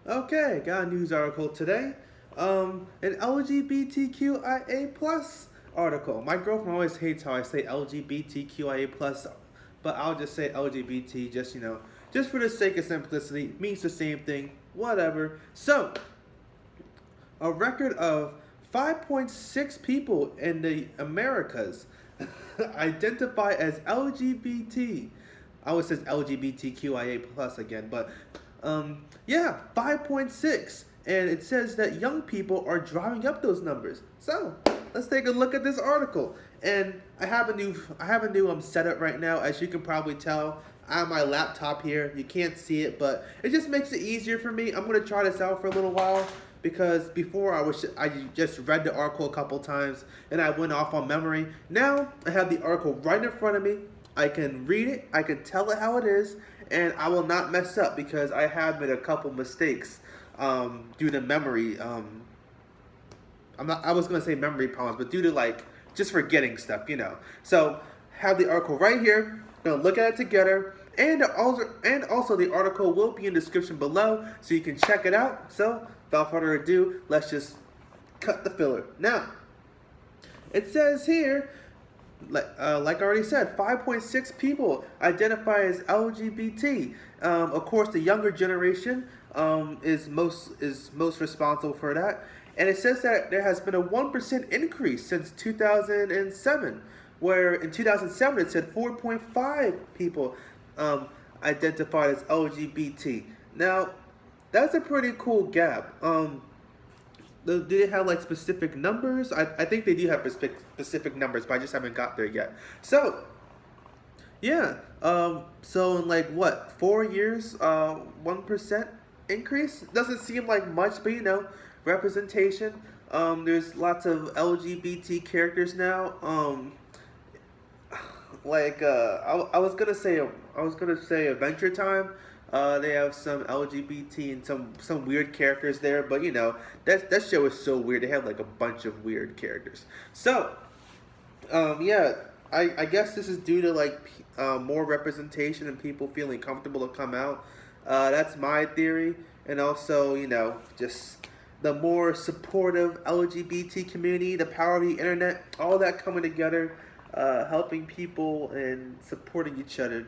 Okay, got a news article today. An LGBTQIA plus article. My girlfriend always hates how I say LGBTQIA plus, but I'll just say LGBT. Just for the sake of simplicity. Means the same thing. Whatever. So, a record of 5.6 people in the Americas identify as LGBT. I always says LGBTQIA plus again, but yeah, 5.6, and it says that young people are driving up those numbers. So let's take a look at this article. And I have a new setup right now, as you can probably tell. I have my laptop here. You can't see it, but it just makes it easier for me. I'm gonna try this out for a little while because before I just read the article a couple times and I went off on memory. Now I have the article right in front of me. I can read it, I can tell it how it is, and I will not mess up because I have made a couple mistakes due to memory. I was gonna say memory problems, but due to like just forgetting stuff. So have the article right here. Gonna look at it together, and also the article will be in the description below, so you can check it out. So without further ado, let's just cut the filler. Now, it says here, like I already said, 5.6 people identify as LGBT. Of course, the younger generation is most responsible for that. And it says that there has been a 1% increase since 2007, where in 2007 it said 4.5 people identified as LGBT. Now, that's a pretty cool gap. Do they have like specific numbers? I think they do have specific numbers, but I just haven't got there yet. So yeah, so in like what 4 years, 1% increase doesn't seem like much, but representation. There's lots of LGBT characters now. I was gonna say Adventure Time. They have some LGBT and some weird characters there, but that show is so weird. They have like a bunch of weird characters. So yeah, I guess this is due to like more representation and people feeling comfortable to come out. That's my theory, and also just the more supportive LGBT community, the power of the internet, all that coming together, helping people and supporting each other.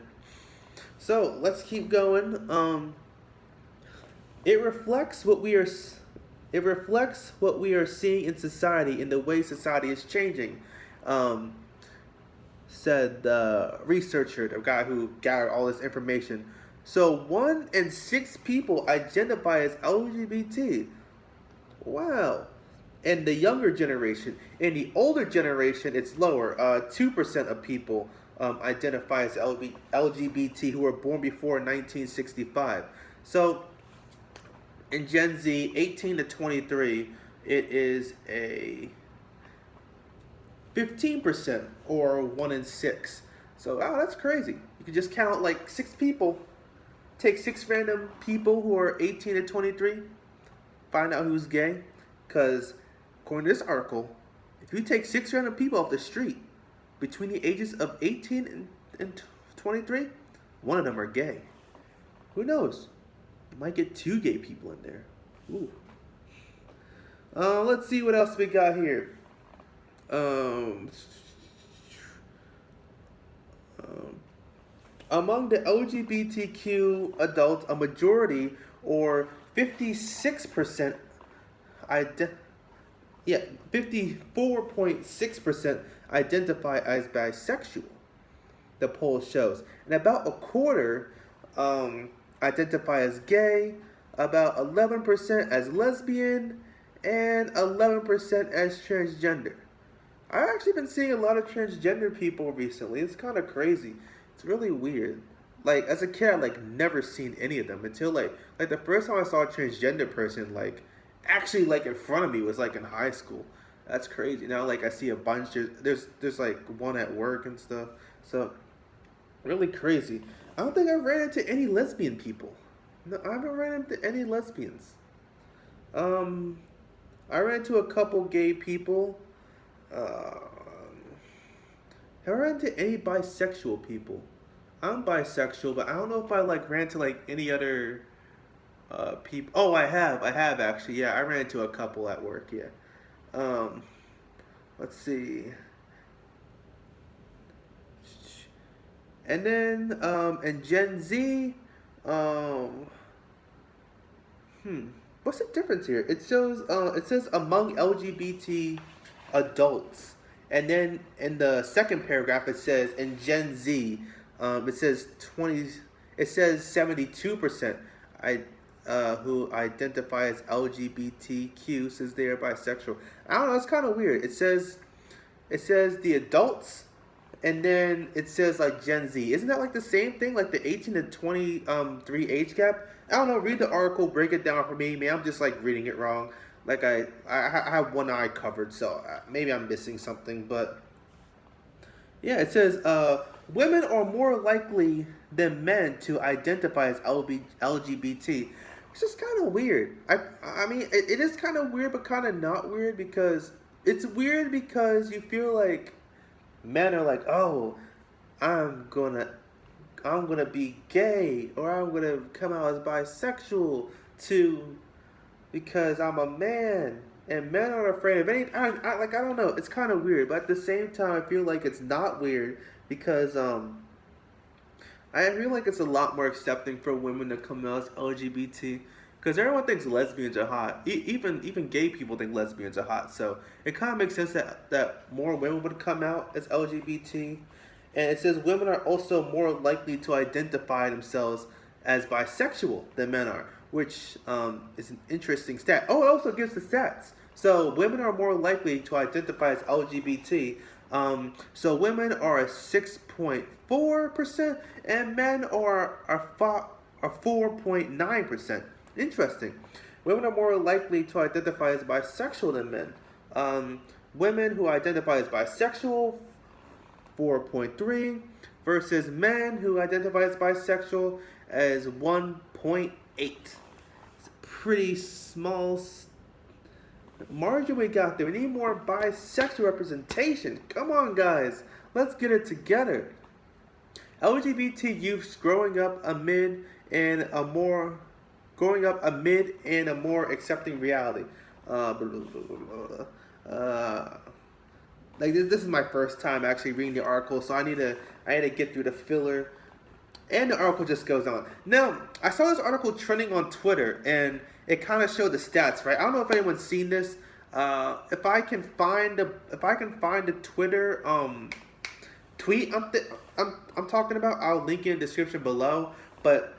So let's keep going. It reflects what we are. It reflects what we are seeing in society, in the way society is changing. Um, Said the researcher, the guy who gathered all this information. So 1 in 6 people identify as LGBT. Wow. And the younger generation, in the older generation, it's lower. 2% of people identify as LGBT who were born before 1965. So in Gen Z, 18 to 23, it is a 15%, or 1 in 6. So, wow, that's crazy. You can just count like 6 people, take 6 random people who are 18 to 23, find out who's gay. Because, according to this article, if you take 6 random people off the street between the ages of 18 and 23, one of them are gay. Who knows? You might get 2 gay people in there. Ooh. Let's see what else we got here. Um, um, Among the LGBTQ adults, a majority, or 56%, ide- yeah, 54.6% identify as bisexual, the poll shows. And about a quarter identify as gay, about 11% as lesbian, and 11% as transgender. I've actually been seeing a lot of transgender people recently. It's kind of crazy. It's really weird. Like as a kid, I like never seen any of them until like the first time I saw a transgender person actually like in front of me was like in high school. That's crazy. Now like I see a bunch. There's like one at work and stuff. So really crazy. I don't think I've ran into any lesbian people. No, I haven't ran into any lesbians. Um, I ran into a couple gay people. Um, have I ran into any bisexual people? I'm bisexual, but I don't know if I like ran to like any other. people. Oh, I have actually. Yeah, I ran into a couple at work. Yeah. Um, let's see. And then in Gen Z, um, hmm, what's the difference here? It says among LGBT adults, and then in the second paragraph it says in Gen Z, it says 20, it says 72%. I who identify as LGBTQ says they are bisexual. I don't know. It's kind of weird. It says the adults, and then it says like Gen Z. Isn't that like the same thing? Like the 18 to 23 age gap? I don't know. Read the article, break it down for me. Maybe I'm just like reading it wrong. Like I have one eye covered, so maybe I'm missing something. But yeah, it says women are more likely than men to identify as LGBT, which is kind of weird. I mean it is kind of weird, but kind of not weird because it's weird because you feel like men are like, oh, I'm gonna I'm gonna be gay or I'm gonna come out as bisexual to because I'm a man and men aren't afraid of any. I don't know. It's kind of weird, but at the same time, I feel like it's not weird because I feel like it's a lot more accepting for women to come out as LGBT. Because everyone thinks lesbians are hot. Even gay people think lesbians are hot. So it kind of makes sense that more women would come out as LGBT. And it says women are also more likely to identify themselves as bisexual than men are, which is an interesting stat. Oh, it also gives the stats. So women are more likely to identify as LGBT. So women are 6.4% and men are 4.9%. Interesting. Women are more likely to identify as bisexual than men. Women who identify as bisexual, 4.3, versus men who identify as bisexual as 1.8. It's a pretty small margin we got there. We need more bisexual representation. Come on, guys. Let's get it together. LGBT youths growing up amid and a more accepting reality. Blah, blah, blah, like this is my first time actually reading the article, so I need to get through the filler, and the article just goes on. Now I saw this article trending on Twitter, and it kind of showed the stats. Right, I don't know if anyone's seen this. If I can find the Twitter tweet I'm talking about, I'll link it in the description below. But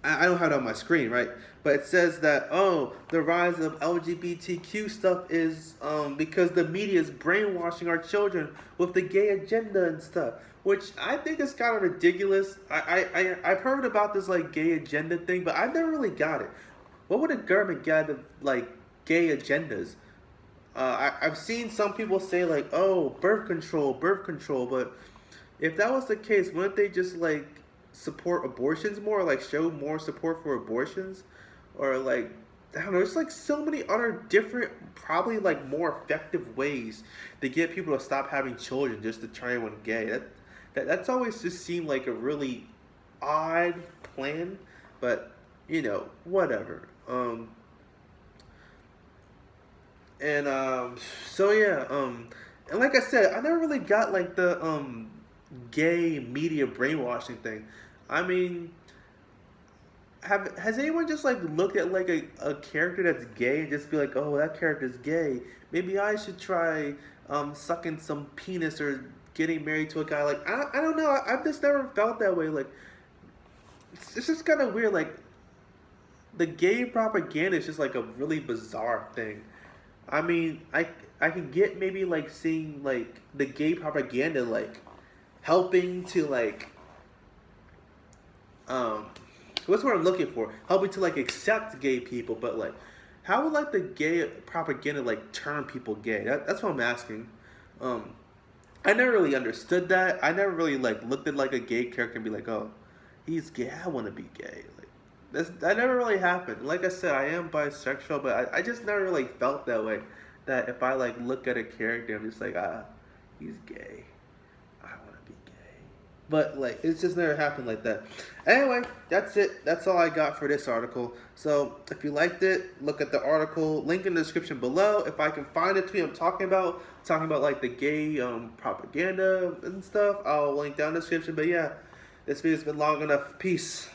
I don't have it on my screen, right? But it says that, oh, the rise of LGBTQ stuff is because the media is brainwashing our children with the gay agenda and stuff, which I think is kind of ridiculous. I've heard about this like gay agenda thing, but I've never really got it. What would the government get out of like gay agendas? I've seen some people say like, oh, birth control, but if that was the case, wouldn't they just like support abortions more, like show more support for abortions, or like I don't know. There's like so many other different, probably like more effective ways to get people to stop having children just to turn everyone gay. That's always just seemed like a really odd plan, but whatever. And so yeah, and like I said, I never really got like the gay media brainwashing thing. I mean, has anyone just like looked at like a character that's gay and just be like, oh, that character's gay. Maybe I should try sucking some penis or getting married to a guy. Like I don't know. I've just never felt that way. Like it's just kind of weird. Like the gay propaganda is just like a really bizarre thing. I mean, I can get maybe like seeing like the gay propaganda like helping to like what's what I'm looking for? Helping to like accept gay people, but like how would like the gay propaganda like turn people gay? That's what I'm asking. Um I never really understood that. I never really like looked at like a gay character and be like, oh, he's gay. I want to be gay. Like that never really happened. Like I said, I am bisexual, but I just never really felt that way. That if I like look at a character, I'm just like, he's gay. I want to be gay. But like, it's just never happened like that. Anyway, that's it. That's all I got for this article. So if you liked it, look at the article. Link in the description below. If I can find the tweet I'm talking about like the gay propaganda and stuff, I'll link down in the description. But yeah, this video's been long enough. Peace.